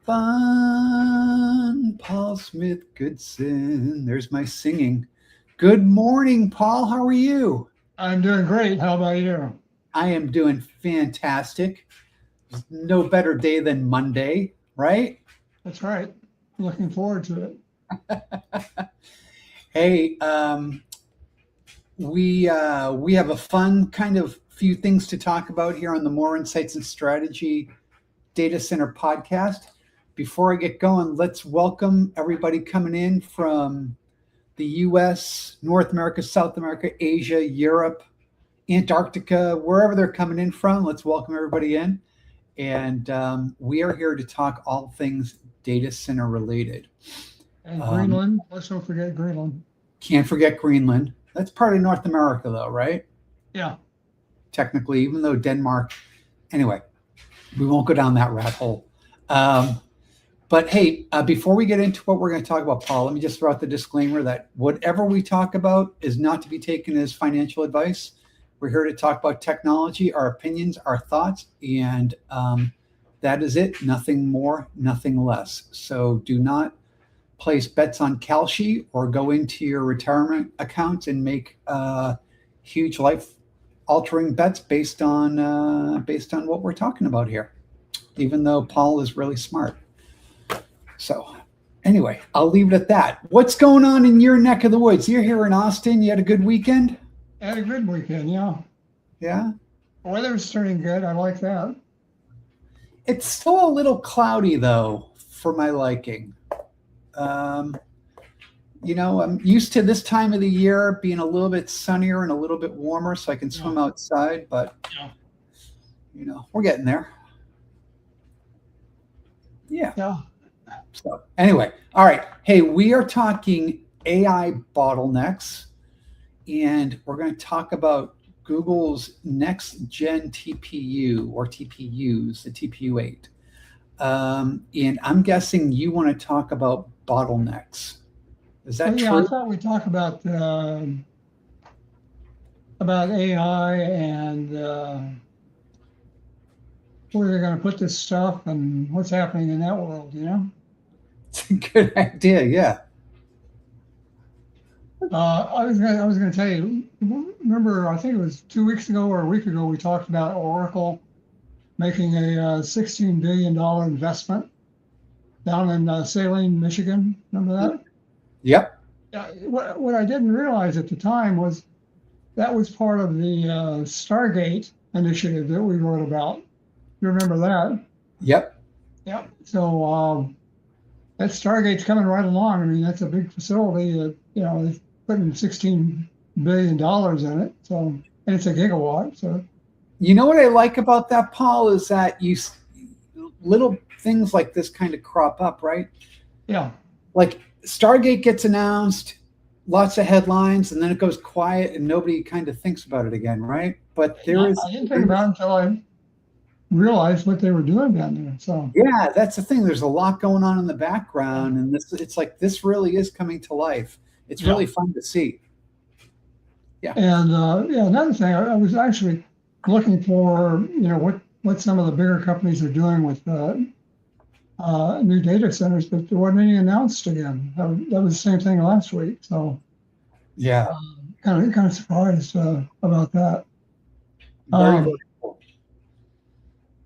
fun. Paul Smith-Goodson. There's my singing. Good morning, Paul. How are you? I'm doing great. How about you? I am doing fantastic. No better day than Monday, right? That's right. Looking forward to it. Hey, we have a fun kind of few things to talk about here on the Moor Insights and Strategy Data Center podcast. Before I get going, let's welcome everybody coming in from the US, North America, South America, Asia, Europe, Antarctica, wherever they're coming in from. Let's welcome everybody in. And we are here to talk all things data center related. And Greenland. Let's not forget Greenland. Can't forget Greenland. That's part of North America, though, right? Yeah. Technically, even though Denmark. Anyway, we won't go down that rat hole. But hey, before we get into what we're going to talk about, Paul, let me just throw out the disclaimer that whatever we talk about is not to be taken as financial advice. We're here to talk about technology, our opinions, our thoughts, and that is it. Nothing more, nothing less. So do not place bets on Kalshi or go into your retirement accounts and make huge life-altering bets based on what we're talking about here. Even though Paul is really smart. So anyway, I'll leave it at that. What's going on in your neck of the woods? You're here in Austin. You had a good weekend? Had a good weekend, yeah. Yeah? The weather's turning good. I like that. It's still a little cloudy, though, for my liking. I'm used to this time of the year being a little bit sunnier and a little bit warmer so I can swim outside, but, we're getting there. Yeah. So anyway, all right. Hey, we are talking AI bottlenecks, and we're going to talk about Google's next gen TPU or TPUs, the TPU 8. And I'm guessing you want to talk about bottlenecks. Is that true? I thought we'd talk about AI and where they're going to put this stuff and what's happening in that world, It's a good idea, yeah. I was going to tell you, remember, I think it was 2 weeks ago or a week ago, we talked about Oracle making a $16 billion investment down in Saline, Michigan. Remember that? Yep. What I didn't realize at the time was that was part of the Stargate initiative that we wrote about. You remember that? Yep. Yep. So that Stargate's coming right along. I mean, that's a big facility. They're putting $16 billion in it. So, and it's a gigawatt. So, you know what I like about that, Paul, is that little things like this kind of crop up, right? Yeah. Like Stargate gets announced, lots of headlines, and then it goes quiet and nobody kind of thinks about it again, right? But I didn't think about it until I realized what they were doing down there. So yeah, that's the thing. There's a lot going on in the background, and it's like this really is coming to life. It's really fun to see. Yeah. And another thing, I was actually looking for what some of the bigger companies are doing with new data centers, but there wasn't any announced again. That was the same thing last week. So yeah, kind of surprised about that. Very cool.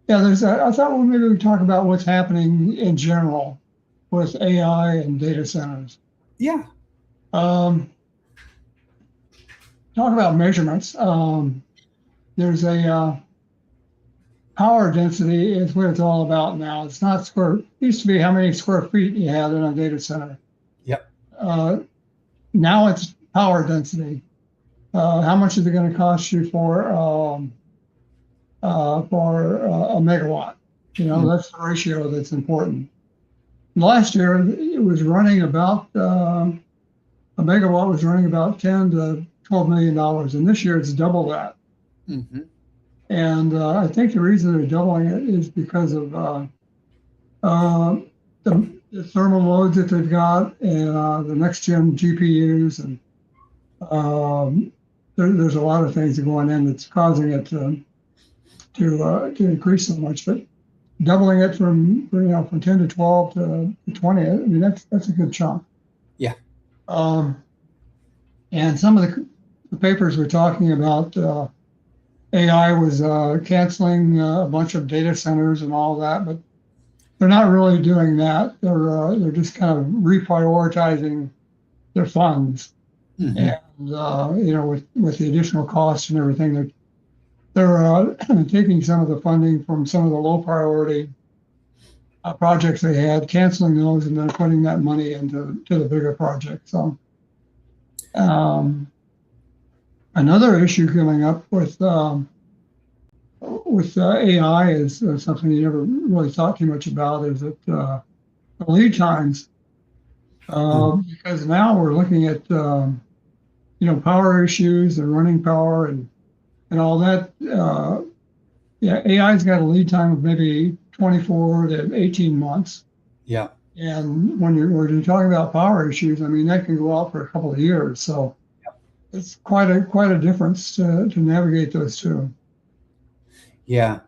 Yeah, I thought maybe we'd talk about what's happening in general with AI and data centers. Yeah. Talk about measurements. There's a power density is what it's all about now. It's not it used to be how many square feet you had in a data center. Yep. Now it's power density. How much is it going to cost you for a megawatt? That's the ratio that's important. Last year, it was running about a megawatt was running about $10 to $12 million, and this year it's double that. Mm-hmm. And I think the reason they're doubling it is because of the thermal loads that they've got and the next gen GPUs, and there's a lot of things going in that's causing it to increase so much. But doubling it from 10 to 12 to 20. I mean, that's a good chunk. Yeah. And some of the papers were talking about AI was canceling a bunch of data centers and all that, but they're not really doing that. They're just kind of reprioritizing their funds, and with the additional costs and everything, they're taking some of the funding from some of the low priority projects they had, canceling those, and then putting that money into the bigger projects. So another issue coming up with AI is something you never really thought too much about, is that the lead times, because now we're looking at power issues and running power and all that. AI's got a lead time of maybe 24 to 18 months. Yeah. And when you're talking about power issues, I mean, that can go out for a couple of years. So it's quite a difference to navigate those two. Yeah.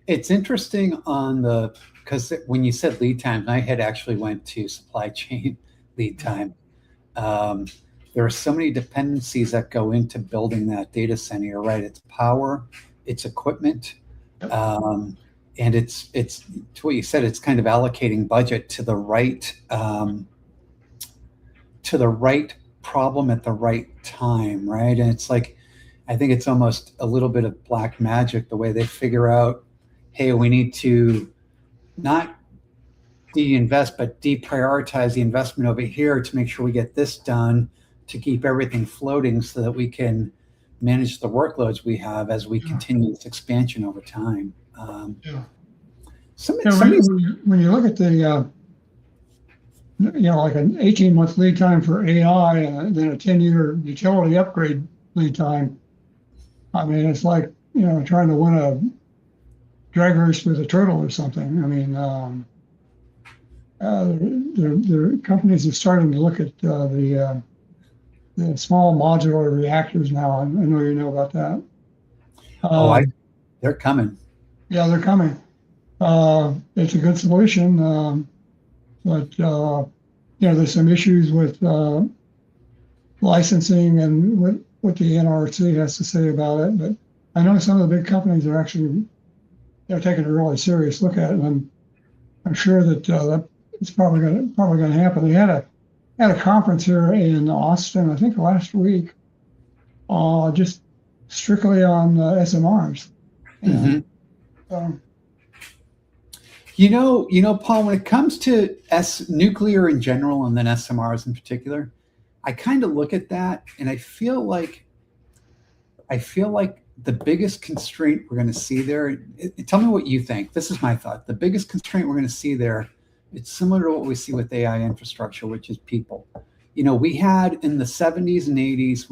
It's interesting because when you said lead time, my head actually went to supply chain lead time. There are so many dependencies that go into building that data center. You're right. It's power, it's equipment, and it's to what you said. It's kind of allocating budget to the right problem at the right time, right? And it's like, I think it's almost a little bit of black magic the way they figure out, hey, we need to not de-invest, but deprioritize the investment over here to make sure we get this done, to keep everything floating so that we can manage the workloads we have as we continue this expansion over time. When you look at the like an 18-month lead time for AI and then a 10-year utility upgrade lead time, I mean, it's like trying to win a drag race with a turtle or something. I mean, the companies are starting to look at the small modular reactors now. I know you know about that. They're coming. Yeah, they're coming. It's a good solution, but there's some issues with licensing and what the NRC has to say about it. But I know some of the big companies are actually taking a really serious look at it, and I'm sure that it's probably going to happen. They had a conference here in Austin, I think last week, just strictly on SMRs. Paul, when it comes to nuclear in general and then SMRs in particular, I kind of look at that and I feel like the biggest constraint we're going to see there, tell me what you think. This is my thought. The biggest constraint we're going to see there, it's similar to what we see with AI infrastructure, which is people. We had in the 70s and 80s,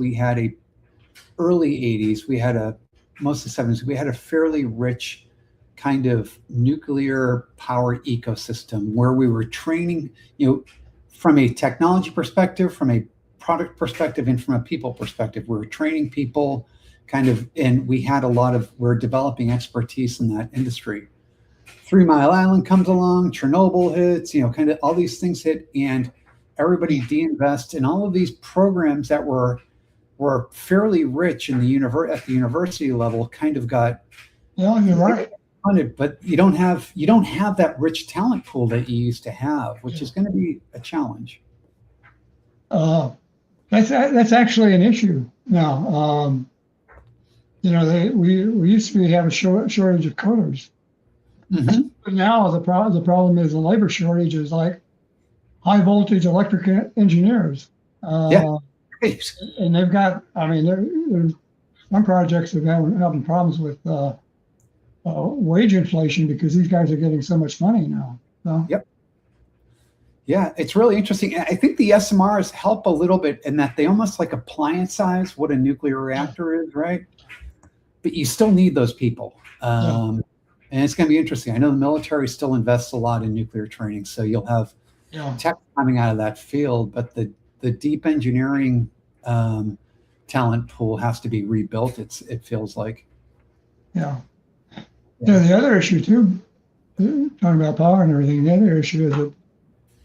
early 80s, mostly 70s, we had a fairly rich kind of nuclear power ecosystem where we were training, from a technology perspective, from a product perspective, and from a people perspective. We were training people and we're developing expertise in that industry. 3 Mile Island comes along, Chernobyl hits, kind of all these things hit, and everybody de-invests in all of these programs that were fairly rich in at the university level, kind of got. Yeah, you're right. But you don't have that rich talent pool that you used to have, which is going to be a challenge. That's actually an issue now. We used to have a shortage of coders. Mm-hmm. But now the problem is the labor shortage is like high voltage electric engineers. And they've got, there's some projects that are having problems with wage inflation because these guys are getting so much money now. So. Yep. Yeah, it's really interesting. I think the SMRs help a little bit in that they almost like appliance-size what a nuclear reactor is, right? But you still need those people. And it's going to be interesting. I know the military still invests a lot in nuclear training, so you'll have tech coming out of that field, but the deep engineering talent pool has to be rebuilt, it feels like. Yeah. The other issue too, talking about power and everything, the other issue is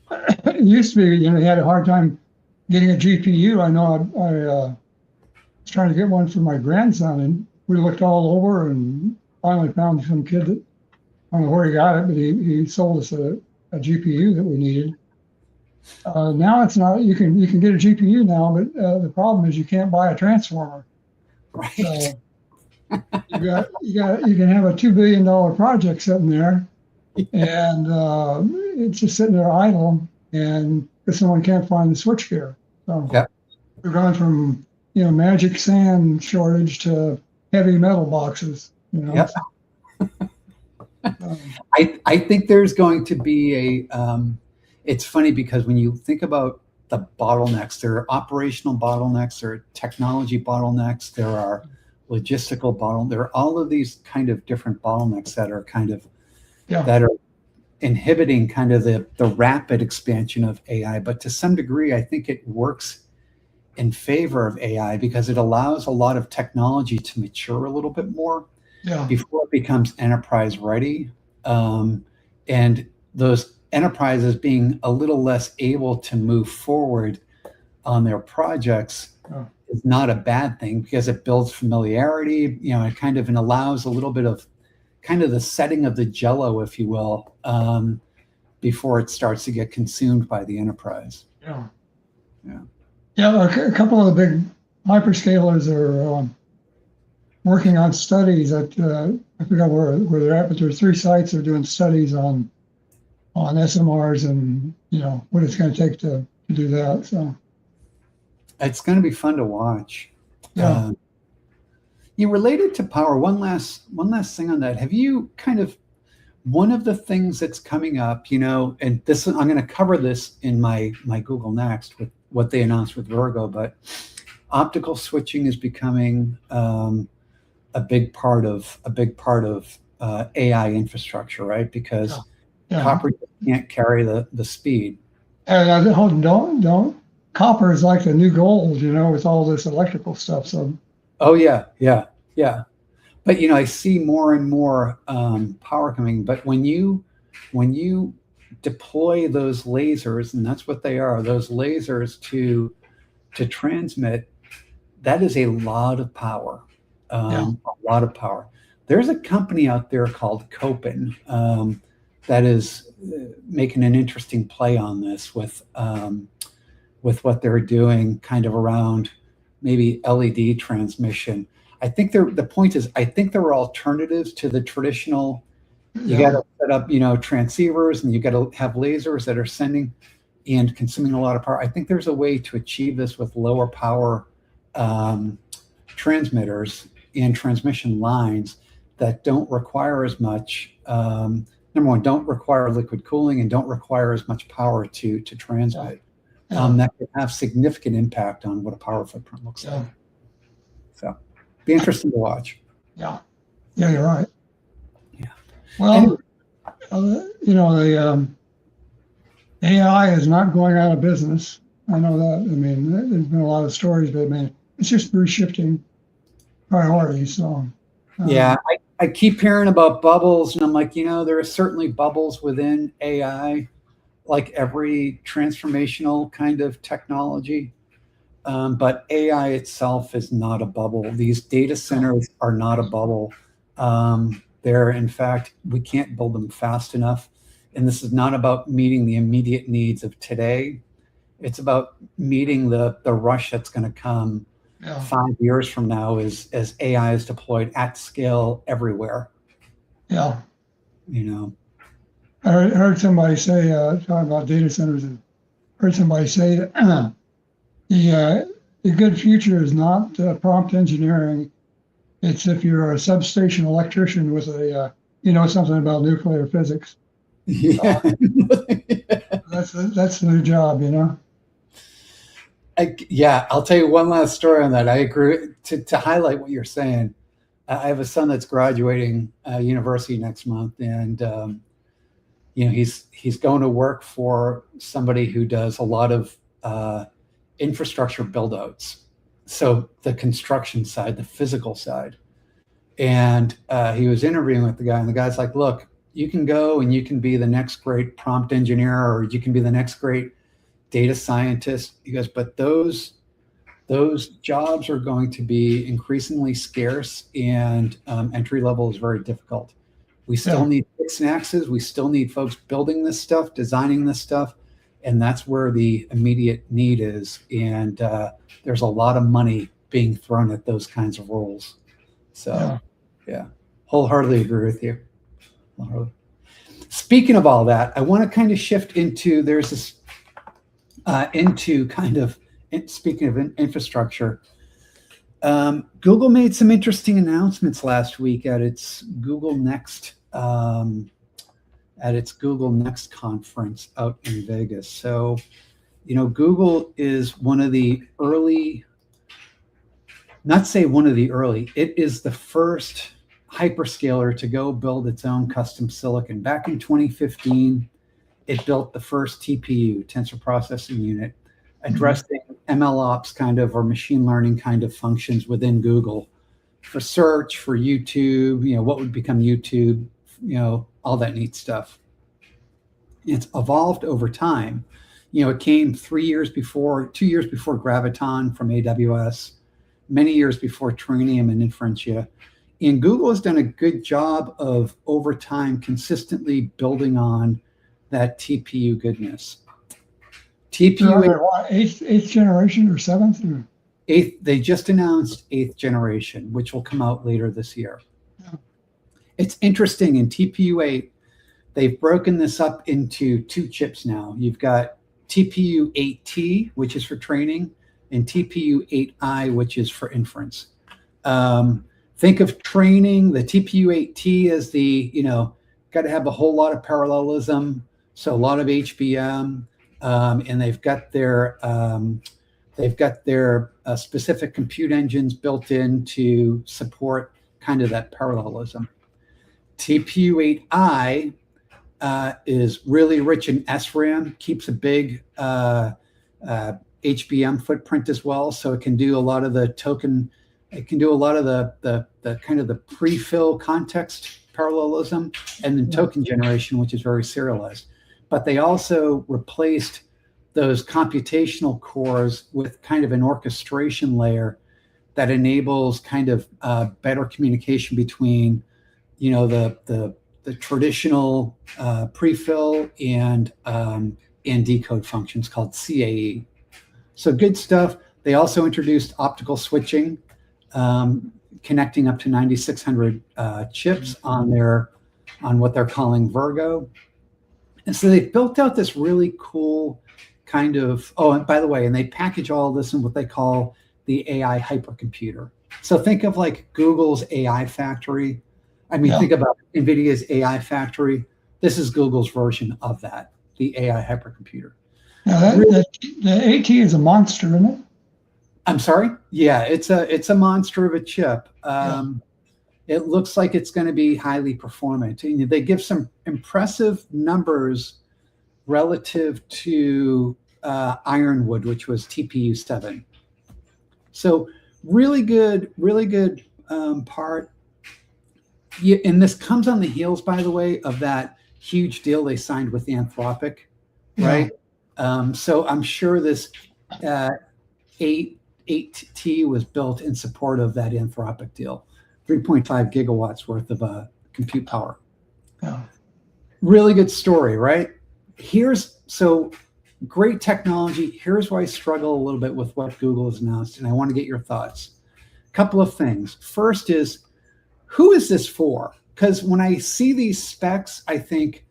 that it used to be, you had a hard time getting a GPU. I know I was trying to get one for my grandson, and we looked all over and finally found some kid that, I don't know where he got it, but he sold us a GPU that we needed. Now it's not, you can get a GPU now, but the problem is you can't buy a transformer. Right. So you can have a $2 billion project sitting there, and it's just sitting there idle, and because someone can't find the switchgear. So we've gone from magic sand shortage to heavy metal boxes. Yep. I think there's going to be a. It's funny because when you think about the bottlenecks, there are operational bottlenecks, there are technology bottlenecks, there are logistical bottlenecks. There are all of these kind of different bottlenecks that are kind of that are inhibiting kind of the rapid expansion of AI. But to some degree, I think it works in favor of AI because it allows a lot of technology to mature a little bit more before it becomes enterprise ready. And those enterprises being a little less able to move forward on their projects is not a bad thing because it builds familiarity, it kind of allows a little bit of kind of the setting of the jello, if you will, before it starts to get consumed by the enterprise. A couple of the big hyperscalers are working on studies at, I forgot where they're at, but there's 3 sites that are doing studies on SMRs and, what it's going to take to do that. So it's going to be fun to watch. You related to power. One last thing on that. Have you kind of, one of the things that's coming up, and this, I'm going to cover this in my Google Next with what they announced with Virgo, but optical switching is becoming a big part of AI infrastructure, right? Because copper can't carry the speed. And don't. Copper is like the new gold, with all this electrical stuff. So. Oh yeah. But I see more and more power coming. But when you deploy those lasers, and that's what they are, those lasers to transmit, that is a lot of power. A lot of power. There's a company out there called Copen that is making an interesting play on this with what they're doing kind of around maybe LED transmission. I think the point is, I think there are alternatives to the traditional. You got to set up, transceivers, and you got to have lasers that are sending and consuming a lot of power. I think there's a way to achieve this with lower power transmitters and transmission lines that don't require as much. Number one, don't require liquid cooling and don't require as much power to transmit. That could have significant impact on what a power footprint looks like. So, be interesting to watch. Yeah, you're right. Yeah. Well, the AI is not going out of business. I know that. I mean, there's been a lot of stories, but it's just reshifting priorities. So. I keep hearing about bubbles, and I'm like, there are certainly bubbles within AI, like every transformational kind of technology. But AI itself is not a bubble. These data centers are not a bubble. They're, in fact, we can't build them fast enough. And this is not about meeting the immediate needs of today. It's about meeting the rush that's going to come 5 years from now as AI is deployed at scale everywhere. I heard somebody say, talking about data centers, and heard somebody say that the good future is not prompt engineering. It's if you're a substation electrician with something about nuclear physics. That's the new job, I'll tell you one last story on that. I agree to highlight what you're saying. I have a son that's graduating university next month, and he's going to work for somebody who does a lot of infrastructure build-outs. So the construction side, the physical side. And he was interviewing with the guy, and the guy's like, look, you can go and you can be the next great prompt engineer, or you can be the next great data scientist. He goes, but those jobs are going to be increasingly scarce, and entry level is very difficult. We still need axes. We still need folks building this stuff, designing this stuff, and that's where the immediate need is. And there's a lot of money being thrown at those kinds of roles. So, yeah, wholeheartedly agree with you. Speaking of all that, I want to kind of shift into speaking of infrastructure. Google made some interesting announcements last week at its Google Next conference out in Vegas. So, Google is one of the early, it is the first hyperscaler to go build its own custom silicon. Back in 2015, it built the first TPU, tensor processing unit, addressing MLOps or machine learning kind of functions within Google for search, for YouTube, what would become YouTube, all that neat stuff. It's evolved over time. It came 2 years before Graviton from AWS, many years before Trinium and Inferentia. And Google has done a good job of, over time, consistently building on that TPU goodness. TPU eighth generation or seventh? Eighth. They just announced 8th generation, which will come out later this year. Yeah. It's interesting. In TPU 8, they've broken this up into 2 chips now. You've got TPU 8T, which is for training, and TPU 8I, which is for inference. Think of training. The TPU 8T is got to have a whole lot of parallelism, so a lot of HBM, and they've got their specific compute engines built in to support kind of that parallelism. TPU 8I is really rich in SRAM, keeps a big HBM footprint as well, so it can do a lot of the token. It can do a lot of the kind of the pre-fill context parallelism, and then token generation, which is very serialized. But they also replaced those computational cores with kind of an orchestration layer that enables kind of better communication between, the traditional pre-fill and decode functions called CAE. So good stuff. They also introduced optical switching, connecting up to 9,600 chips on what they're calling Virgo. And so they built out this really cool kind of, and by the way, and they package all this in what they call the AI hypercomputer. So think of like Google's AI factory. Think about NVIDIA's AI factory. This is Google's version of that, the AI hypercomputer. Now the AT is a monster, isn't it? I'm sorry? Yeah, it's a monster of a chip. It looks like it's going to be highly performant. And they give some impressive numbers relative to Ironwood, which was TPU 7. So really good part. Yeah, and this comes on the heels, by the way, of that huge deal they signed with Anthropic, right? So I'm sure this 8T was built in support of that Anthropic deal. 3.5 gigawatts worth of compute power. Yeah. Really good story, right? So great technology. Here's where I struggle a little bit with what Google has announced, and I want to get your thoughts. A couple of things. First is, who is this for? Because when I see these specs, I think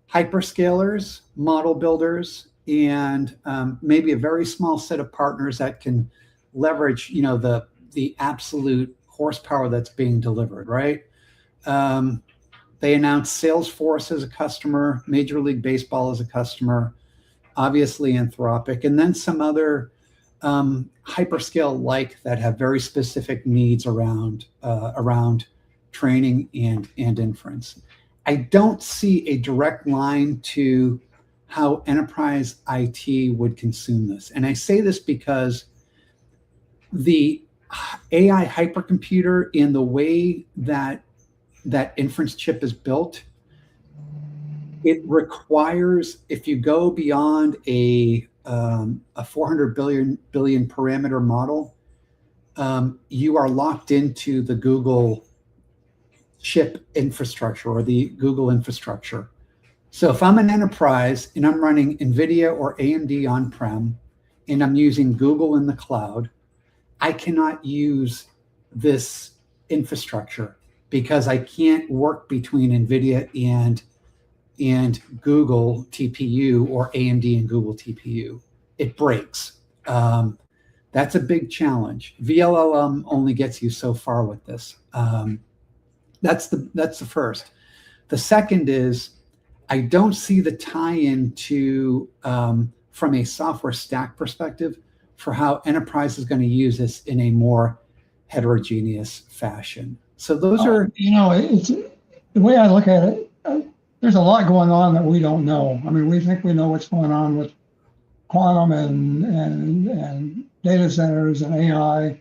hyperscalers, model builders, and maybe a very small set of partners that can leverage, the absolute horsepower that's being delivered, right? They announced Salesforce as a customer, Major League Baseball as a customer, obviously Anthropic, and then some other hyperscale that have very specific needs around training and inference. I don't see a direct line to how enterprise IT would consume this. And I say this because the AI hypercomputer, in the way that inference chip is built, it requires, if you go beyond a 400 billion parameter model, you are locked into the Google chip infrastructure or the Google infrastructure. So if I'm an enterprise and I'm running NVIDIA or AMD on-prem and I'm using Google in the cloud, I cannot use this infrastructure because I can't work between NVIDIA and Google TPU or AMD and Google TPU. It breaks. That's a big challenge. VLLM only gets you so far with this. That's the first. The second is I don't see the tie-in to from a software stack perspective for how enterprise is going to use this in a more heterogeneous fashion. So those are, it's the way I look at it. There's a lot going on that we don't know. I mean, we think we know what's going on with quantum and data centers and AI.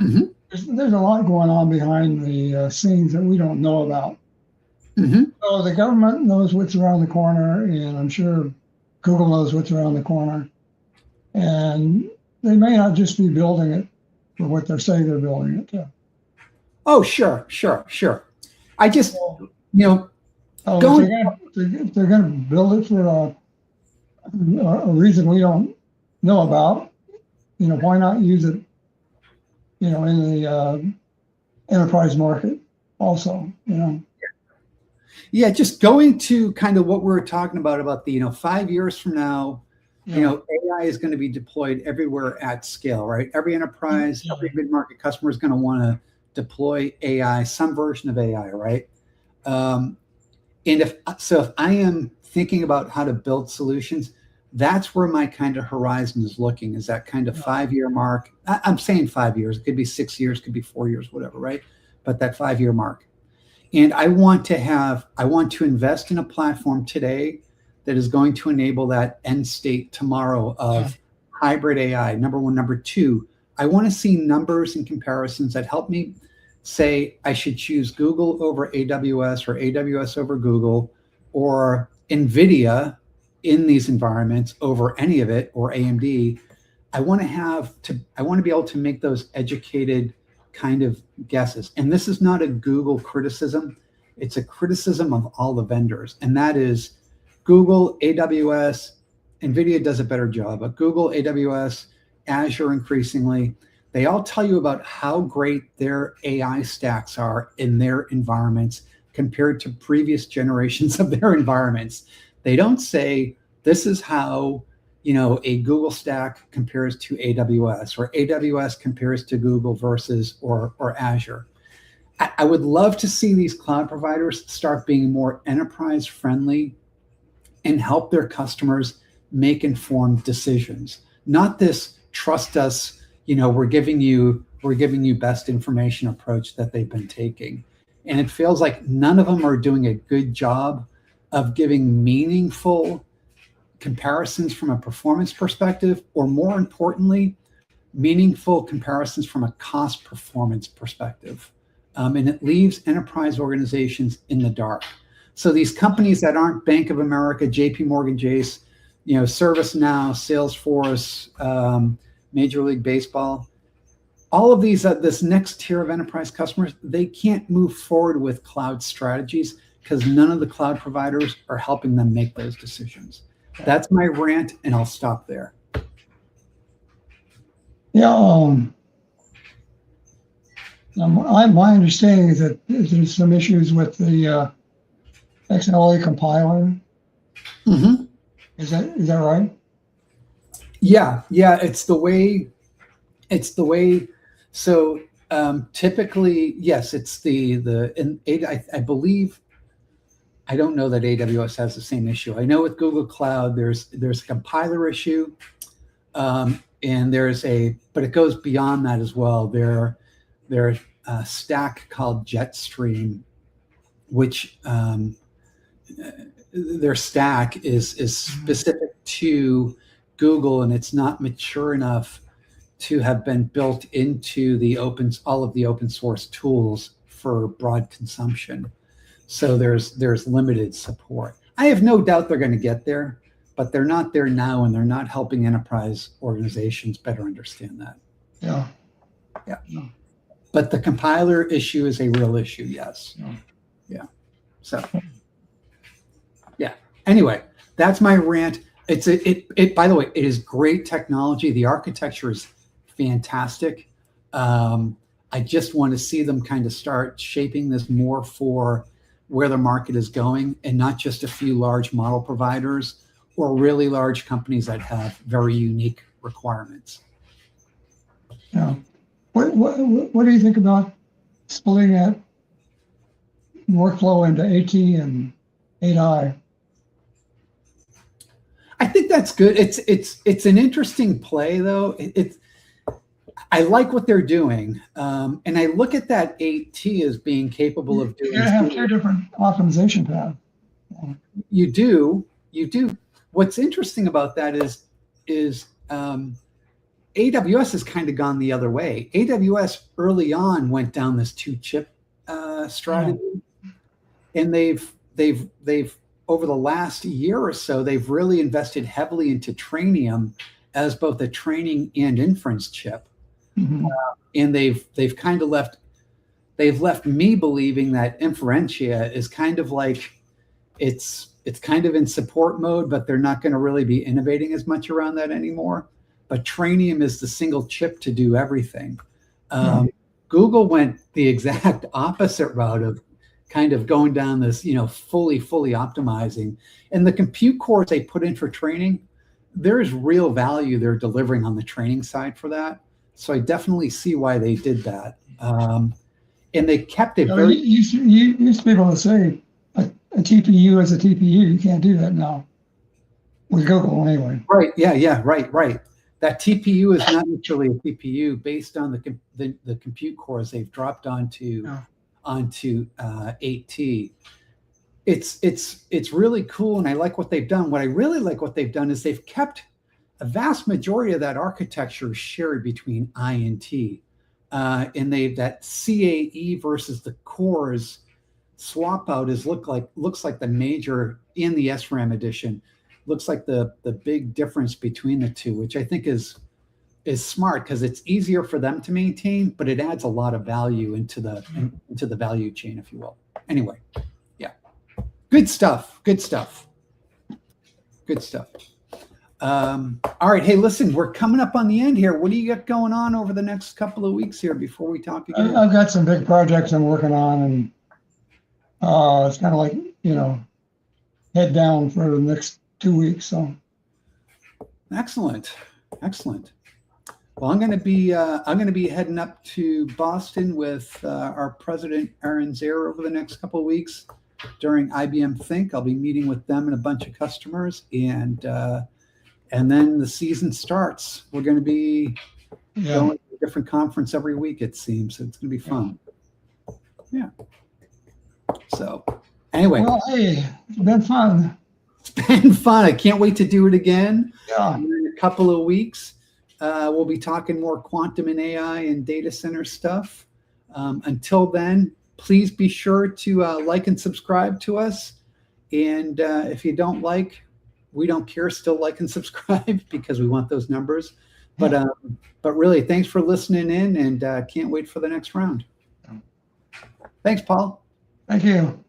mm-hmm. There's a lot going on behind the scenes that we don't know about. Mm-hmm. So the government knows what's around the corner, and I'm sure Google knows what's around the corner. And they may not just be building it for what they're saying they're building it to. Oh, sure. I just, if they're going to build it for a reason we don't know about, why not use it, in the enterprise market also, Yeah, just going to kind of what we were talking about the 5 years from now, AI is going to be deployed everywhere at scale, right? Every enterprise, every mid-market customer is going to want to deploy AI, some version of AI, right? And if I am thinking about how to build solutions, that's where my kind of horizon is looking, is that kind of 5-year mark. I'm saying 5 years, it could be 6 years, it could be 4 years, whatever, right? But that 5-year mark. And I want to invest in a platform today that is going to enable that end state tomorrow of hybrid AI, number one. Number two, I want to see numbers and comparisons that help me say I should choose Google over AWS or AWS over Google or NVIDIA in these environments over any of it or AMD. I want to be able to make those educated kind of guesses. And this is not a Google criticism. It's a criticism of all the vendors. And that is Google, AWS, NVIDIA does a better job, but Google, AWS, Azure increasingly, they all tell you about how great their AI stacks are in their environments compared to previous generations of their environments. They don't say this is how a Google stack compares to AWS or AWS compares to Google versus or Azure. I would love to see these cloud providers start being more enterprise friendly and help their customers make informed decisions. Not this trust us, we're giving you best information approach that they've been taking. And it feels like none of them are doing a good job of giving meaningful comparisons from a performance perspective, or more importantly, meaningful comparisons from a cost performance perspective. And it leaves enterprise organizations in the dark. So these companies that aren't Bank of America, JP Morgan Chase, ServiceNow, Salesforce, Major League Baseball, all of these, this next tier of enterprise customers, they can't move forward with cloud strategies because none of the cloud providers are helping them make those decisions. That's my rant, and I'll stop there. Yeah, my understanding is that there's some issues with the XLA compiler. Mm-hmm. Is that right? Yeah, it's the way. So typically, yes, it's I believe. I don't know that AWS has the same issue. I know with Google Cloud, there's a compiler issue, and but it goes beyond that as well. There's a stack called Jetstream, which their stack is specific to Google, and it's not mature enough to have been built into all of the open source tools for broad consumption. So there's limited support. I have no doubt they're going to get there, but they're not there now, and they're not helping enterprise organizations better understand that. Yeah. Yeah. But the compiler issue is a real issue. Yes. Yeah. So, yeah. Anyway, that's my rant. By the way, it is great technology. The architecture is fantastic. I just want to see them kind of start shaping this more for where the market is going, and not just a few large model providers or really large companies that have very unique requirements. Yeah. What do you think about splitting that workflow into AT and 8I? I think that's good. It's an interesting play, though. I like what they're doing, and I look at that 8T as being capable of doing. You have two different optimization paths. You do. What's interesting about that is AWS has kind of gone the other way. AWS early on went down this 2-chip strategy, and they've over the last year or so, they've really invested heavily into Trainium as both a training and inference chip. Mm-hmm. And they've kind of left me believing that Inferentia is kind of like it's kind of in support mode, but they're not going to really be innovating as much around that anymore. But Trainium is the single chip to do everything. Google went the exact opposite route of kind of going down this, fully optimizing. And the compute cores they put in for training, there is real value they're delivering on the training side for that. So I definitely see why they did that. And they kept it very... You used to be able to say a TPU is a TPU. You can't do that now with Google anyway. Right, yeah, right. That TPU is not actually a TPU based on the compute cores they've dropped onto 8T. It's really cool, and I like what they've done. What I really like what they've done is they've kept a vast majority of that architecture shared between I and T, and that CAE versus the cores swap out looks like the major in the SRAM edition. Looks like the big difference between the two, which I think is smart because it's easier for them to maintain, but it adds a lot of value into the value chain, if you will. Anyway, yeah, good stuff. All right, hey, listen, we're coming up on the end here. What do you got going on over the next couple of weeks here before we talk again? I've got some big projects I'm working on, and it's kind of like head down for the next 2 weeks. So excellent. Well, I'm going to be heading up to Boston with our president Aaron Zare over the next couple of weeks during IBM Think. I'll be meeting with them and a bunch of customers, and then the season starts. We're going to be going to a different conference every week, it seems. So it's going to be fun. Yeah. So anyway, well, hey, it's been fun. It's been fun. I can't wait to do it again. Yeah. In a couple of weeks. We'll be talking more quantum and AI and data center stuff. Until then, please be sure to like and subscribe to us. And if you don't like, we don't care. Still like and subscribe because we want those numbers. But really, thanks for listening in, and can't wait for the next round. Thanks, Paul. Thank you.